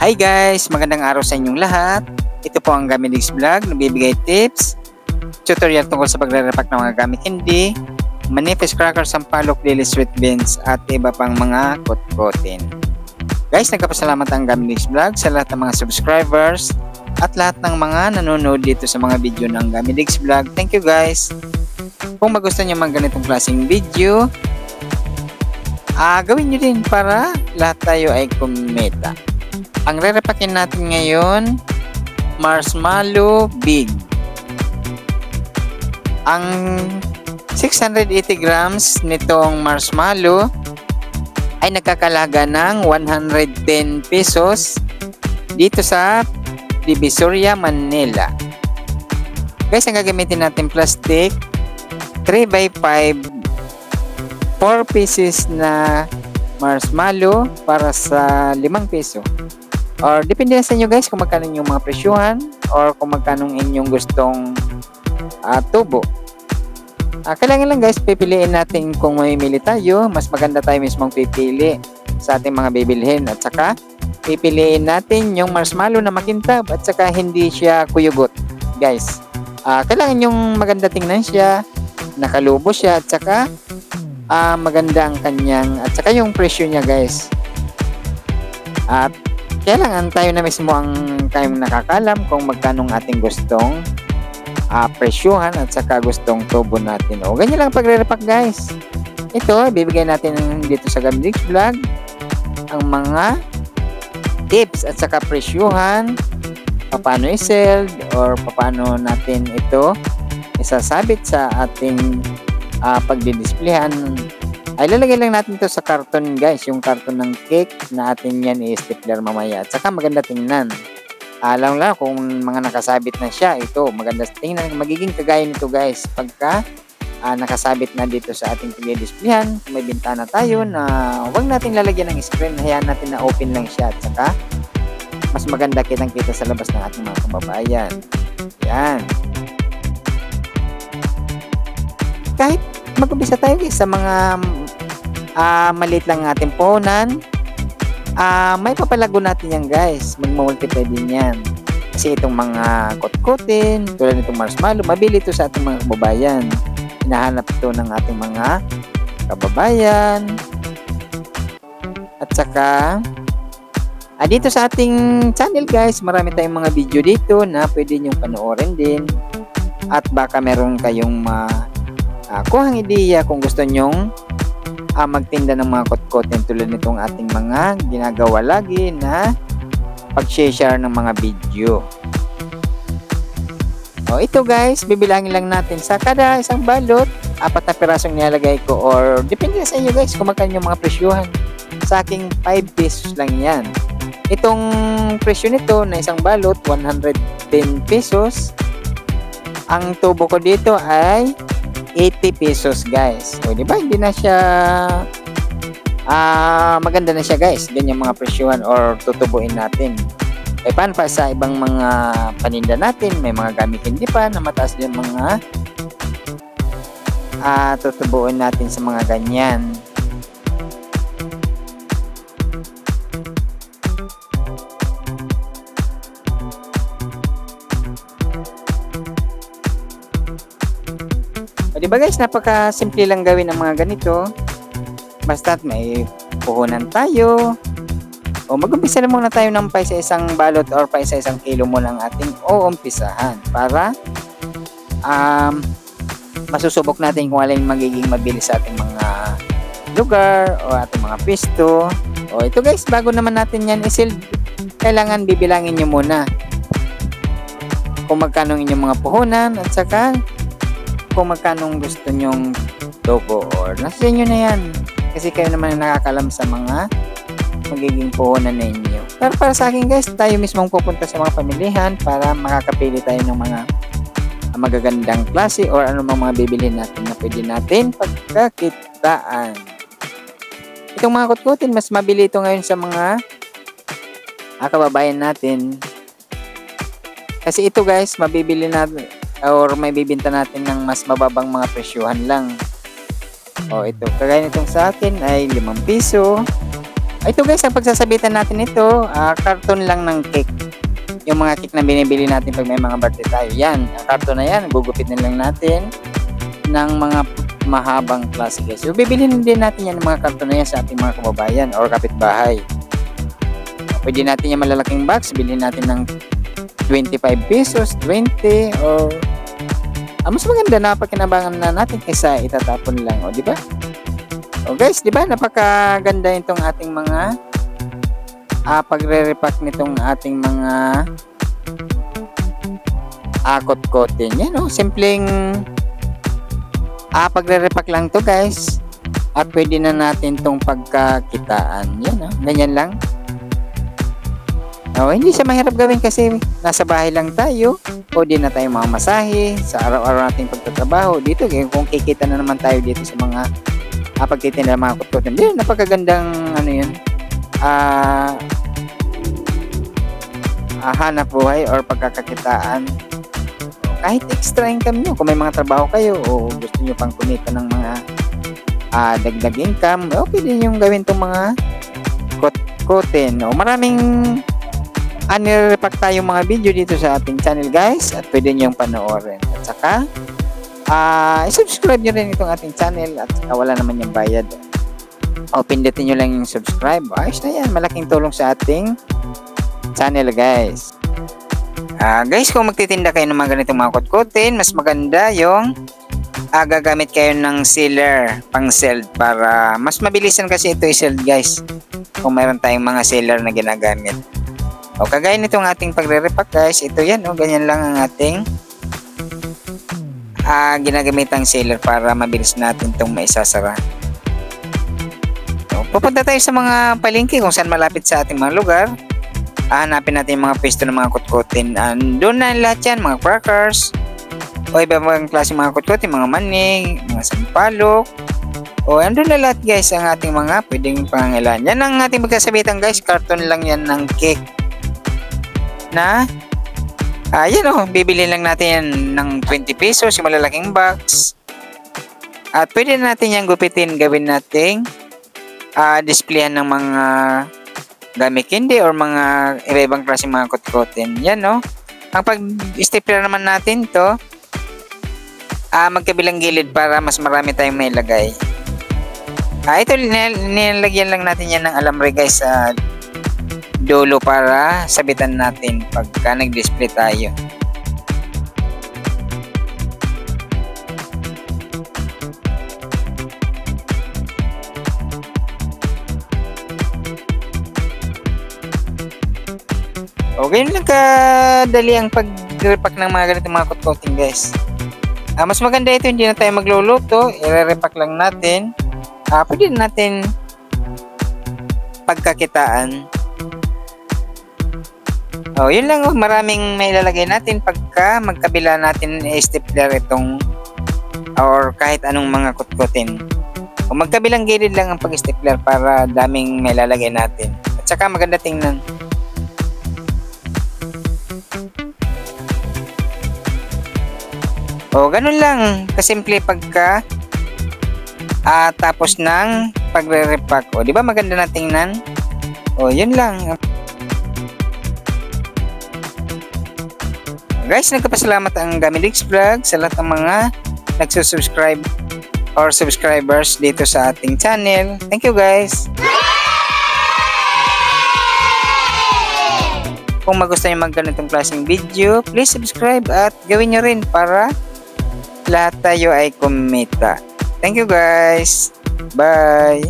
Hi guys! Magandang araw sa inyong lahat. Ito po ang Gamilix Vlog, nagbibigay tips, tutorial tungkol sa pagre-repack ng mga gamit hindi, manipis crackers, sampalok, lily sweet beans, at iba pang mga kutkutin. Guys, nagpapasalamat ang Gamilix Vlog sa lahat ng mga subscribers at lahat ng mga nanonood dito sa mga video ng Gamilix Vlog. Thank you guys! Kung magustuhan nyo mga ganitong klaseng video, gawin nyo din para lahat tayo ay kumita. Ang re-repakin natin ngayon, marshmallow big. Ang 680 grams nitong marshmallow ay nagkakalaga ng 110 pesos dito sa Divisoria, Manila. Guys, ang gagamitin natin plastic 3x5 4 pieces na marshmallow para sa 5 peso. Or depende sa inyo guys kung magkano yung mga presyuhan or kung magkano inyong gustong tubo. Kailangan lang guys, pipiliin natin kung mamimili tayo. Mas maganda tayo mismong pipili sa ating mga bibilhin. At saka pipiliin natin yung marshmallow na makintab at saka hindi siya kuyugot guys. Kailangan yung maganda tingnan siya, nakalubo siya at saka maganda ang kanyang at saka yung presyo niya guys. At kailangan tayo na mismo ang tayong nakakalam kung magkano ating gustong presyuhan at saka gustong tubo natin. O ganyan lang pagre-repack guys. Ito, bibigyan natin dito sa Gamilix Vlog ang mga tips at saka presyuhan, paano i-sell or paano natin ito isasabit sa ating pagdidisplayhan. Ay lalagay lang natin ito sa karton guys, yung karton ng cake na atin yan i-stapler mamaya at saka maganda tingnan. Alam lang kung mga nakasabit na siya, ito maganda tingnan, magiging kagaya nito guys pagka nakasabit na dito sa ating pagdidisplayhan. Kung may bintana tayo na huwag natin lalagyan ng screen, hayaan natin na open lang siya at saka mas maganda kitang kita sa labas ng ating mga kababayan. Yan. Kahit mag-umpisa tayo guys sa mga maliit lang ating puhunan, may papalago natin yan guys, mag-multiply din yan kasi itong mga kutkutin tulad nitong marshmallow, mabili ito sa ating mga kababayan. Hinahanap ito ng ating mga kababayan at saka dito sa ating channel guys, marami tayong mga video dito na pwede nyong panoorin din at baka meron kayong kuhang ideya kung gusto nyong magtinda ng mga kutkutin tulad nitong ating mga ginagawa lagi na pag-share ng mga video. O ito guys, bibilangin lang natin sa kada isang balot, 4 na pirasong nilalagay ko or depende sa inyo guys kung magkano yung mga presyuhan. Sa aking 5 pesos lang yan. Itong presyo nito na isang balot, 110 pesos. Ang tubo ko dito ay 80 pesos guys. O diba hindi na siya maganda na siya guys. Ganyan mga presyuhan or tutubuin natin. Paano pa sa ibang mga paninda natin, may mga gamit hindi pa na mataas din mga tutubuin natin sa mga ganyan. Diba guys, napaka-simple lang gawin ang mga ganito. Basta't may puhunan tayo. O mag-umpisa na muna tayo ng pa sa isang balot or pa sa isang kilo muna ang ating uumpisahan para masusubok natin kung alin magiging mabilis sa ating mga lugar o ating mga pisto. O ito guys, bago naman natin yan isil, kailangan bibilangin nyo muna kung magkano inyong mga puhunan at saka kung magkano gusto nyong tubo or nasa inyo na yan kasi kayo naman nakakalam sa mga magiging puhunan ninyo. Pero para sa akin guys, tayo mismong pupunta sa mga pamilihan para makakapili tayo ng mga magagandang klase or anumang mga bibilhin natin na pwede natin pagkakitaan. Itong mga kutkutin, mas mabili ito ngayon sa mga kababayan natin kasi ito guys, mabibili natin or may bibinta natin ng mas mababang mga presyuhan lang. O ito, kagaya nitong sa akin ay 5 piso. Ito guys, ang pagsasabitan natin ito, karton lang ng cake. Yung mga cake na binibili natin pag may mga birthday tayo. Yan, ang karton na yan, gugupit na lang natin ng mga mahabang klase guys. So, bibilhin din natin yan ng mga karton na yan sa ating mga kababayan or kapitbahay. Pwede natin yung malalaking box, bilhin natin ng 25 pesos, 20, or mas maganda na pagkinabangan na natin kaysa itatapon lang, o di ba? O guys, di ba napakaganda itong ating mga pagre-repack nitong ating mga kot-kotin. Yan o, simpleng pagre-repack lang to guys. At pwede na natin tong pagkakitaan. Yan o, ganyan lang. O, hindi siya mahirap gawin kasi nasa bahay lang tayo. O di na tayo mamamasahe sa araw-araw nating pagtatrabaho. Dito, kung kikita na naman tayo dito sa mga pagtitinda ng mga kot-kotin. Yan, napakagandang ano yun. Hanap buhay or pagkakakitaan. Kahit extra income nyo, kung may mga trabaho kayo o gusto nyo pang kumita ng mga dagdag income, pwede nyo gawin itong mga kot-kotin. Maraming nire-repack tayong mga video dito sa ating channel guys, at pwede nyo panoorin. At saka i-subscribe nyo rin itong ating channel, at saka wala naman yung bayad. Pindutin nyo lang yung subscribe. Ayos na yan, malaking tulong sa ating channel guys. Guys, kung magtitinda kayo ng mga ganitong mga kot-kotin, mas maganda yung gagamit kayo ng sealer pang seld para mas mabilisan kasi ito i-seld guys kung mayroon tayong mga sealer na ginagamit. Kagaya nitong ating pagre-repack guys, ito yan ganyan lang ang ating ginagamit ang sealer para mabilis natin itong maisasara. Pupunta tayo sa mga palengke kung saan malapit sa ating mga lugar. Hanapin natin yung mga pwesto ng mga kot-kotin. Doon na lahat yan, mga crackers o iba-ibang klase mga kot-kotin, mga manig, mga sampalok. Andun na lahat guys ang ating mga pwedeng pangangailangan. Yan ang ating magsasabitan guys, karton lang yan ng cake na yan bibili lang natin yan ng 20 pesos yung malalaking box. At pwede natin yan gupitin, gawin nating displayan ng mga gamit candy or mga iba-ibang klase mga kot-kotin. Yan Ang pag-stapler naman natin to magkabilang gilid para mas marami tayong may lagay. Ito nilalagyan lang natin yan ng alambre guys sa dulo para sabitan natin pagka nag-display tayo. Ganyan lang kadali ang pag-repack ng mga ganitong mga kot-kotin guys. Mas maganda ito, hindi na tayo magluluto, i-repack lang natin. Pwede natin pagkakitaan. Yun lang maraming may ilalagay natin pagka magkabila natin i-stapler itong or kahit anong mga kot-kotin. Magkabilang gilid lang ang pag-stapler para daming may ilalagay natin. At saka maganda tingnan. Ganun lang kasimple pagka tapos ng pagre-repack. Di ba maganda na tingnan? Yun lang. Guys, nagpapasalamat ang Gamilix Vlog sa lahat ng mga nagsusubscribe or subscribers dito sa ating channel. Thank you guys. Kung magustuhan nyo magganitong klaseng video, please subscribe at gawin nyo rin para lahat tayo ay kumita. Thank you guys. Bye.